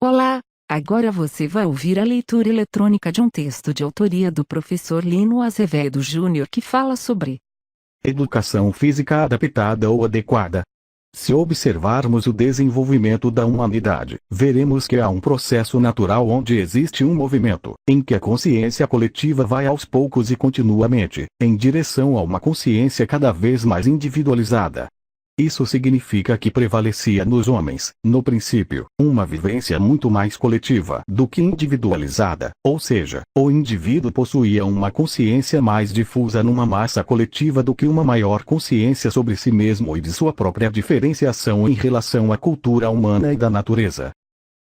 Olá, agora você vai ouvir a leitura eletrônica de um texto de autoria do professor Lino Azevedo Júnior que fala sobre educação física adaptada ou adequada. Se observarmos o desenvolvimento da humanidade, veremos que há um processo natural onde existe um movimento, em que a consciência coletiva vai aos poucos e continuamente, em direção a uma consciência cada vez mais individualizada. Isso significa que prevalecia nos homens, no princípio, uma vivência muito mais coletiva do que individualizada, ou seja, o indivíduo possuía uma consciência mais difusa numa massa coletiva do que uma maior consciência sobre si mesmo e de sua própria diferenciação em relação à cultura humana e da natureza.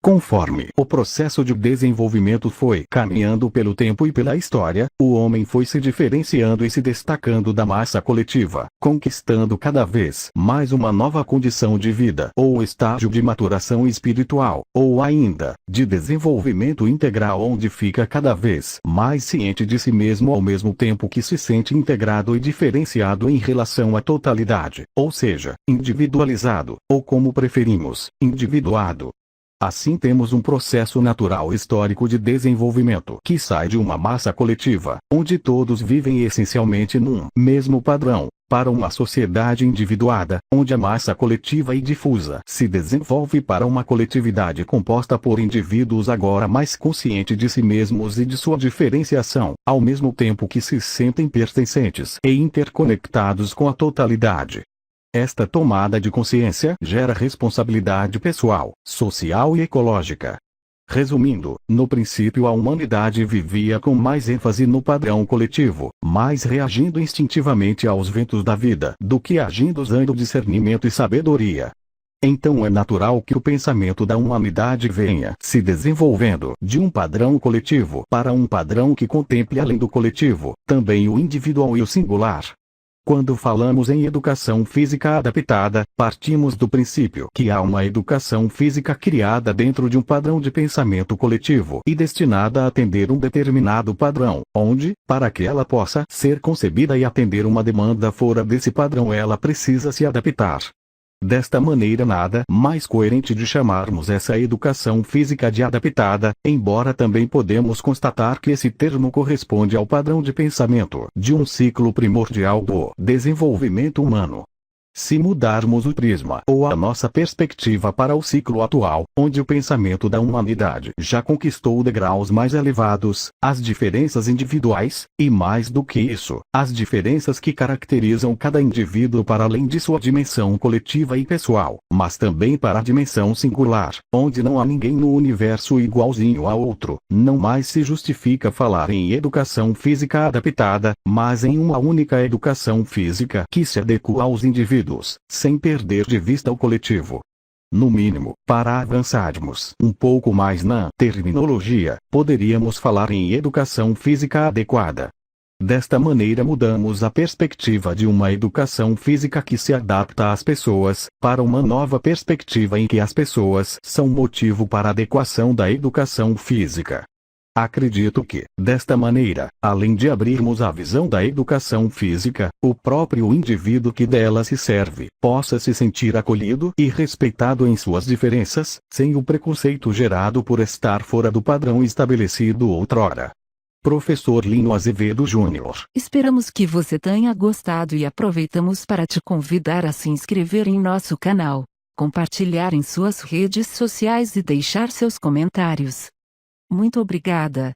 Conforme o processo de desenvolvimento foi caminhando pelo tempo e pela história, o homem foi se diferenciando e se destacando da massa coletiva, conquistando cada vez mais uma nova condição de vida ou estágio de maturação espiritual, ou ainda, de desenvolvimento integral onde fica cada vez mais ciente de si mesmo ao mesmo tempo que se sente integrado e diferenciado em relação à totalidade, ou seja, individualizado, ou como preferimos, individuado. Assim temos um processo natural histórico de desenvolvimento que sai de uma massa coletiva, onde todos vivem essencialmente num mesmo padrão, para uma sociedade individuada, onde a massa coletiva e difusa se desenvolve para uma coletividade composta por indivíduos agora mais conscientes de si mesmos e de sua diferenciação, ao mesmo tempo que se sentem pertencentes e interconectados com a totalidade. Esta tomada de consciência gera responsabilidade pessoal, social e ecológica. Resumindo, no princípio a humanidade vivia com mais ênfase no padrão coletivo, mais reagindo instintivamente aos ventos da vida do que agindo usando discernimento e sabedoria. Então é natural que o pensamento da humanidade venha se desenvolvendo de um padrão coletivo para um padrão que contemple além do coletivo, também o individual e o singular. Quando falamos em educação física adaptada, partimos do princípio que há uma educação física criada dentro de um padrão de pensamento coletivo e destinada a atender um determinado padrão, onde, para que ela possa ser concebida e atender uma demanda fora desse padrão, ela precisa se adaptar. Desta maneira nada mais coerente de chamarmos essa educação física de adaptada, embora também podemos constatar que esse termo corresponde ao padrão de pensamento de um ciclo primordial do desenvolvimento humano. Se mudarmos o prisma ou a nossa perspectiva para o ciclo atual, onde o pensamento da humanidade já conquistou degraus mais elevados, as diferenças individuais, e mais do que isso, as diferenças que caracterizam cada indivíduo para além de sua dimensão coletiva e pessoal, mas também para a dimensão singular, onde não há ninguém no universo igualzinho a outro, não mais se justifica falar em educação física adaptada, mas em uma única educação física que se adequa aos indivíduos, sem perder de vista o coletivo. No mínimo, para avançarmos um pouco mais na terminologia, poderíamos falar em educação física adequada. Desta maneira mudamos a perspectiva de uma educação física que se adapta às pessoas, para uma nova perspectiva em que as pessoas são motivo para a adequação da educação física. Acredito que, desta maneira, além de abrirmos a visão da educação física, o próprio indivíduo que dela se serve, possa se sentir acolhido e respeitado em suas diferenças, sem o preconceito gerado por estar fora do padrão estabelecido outrora. Professor Lino Azevedo Júnior. Esperamos que você tenha gostado e aproveitamos para te convidar a se inscrever em nosso canal, compartilhar em suas redes sociais e deixar seus comentários. Muito obrigada.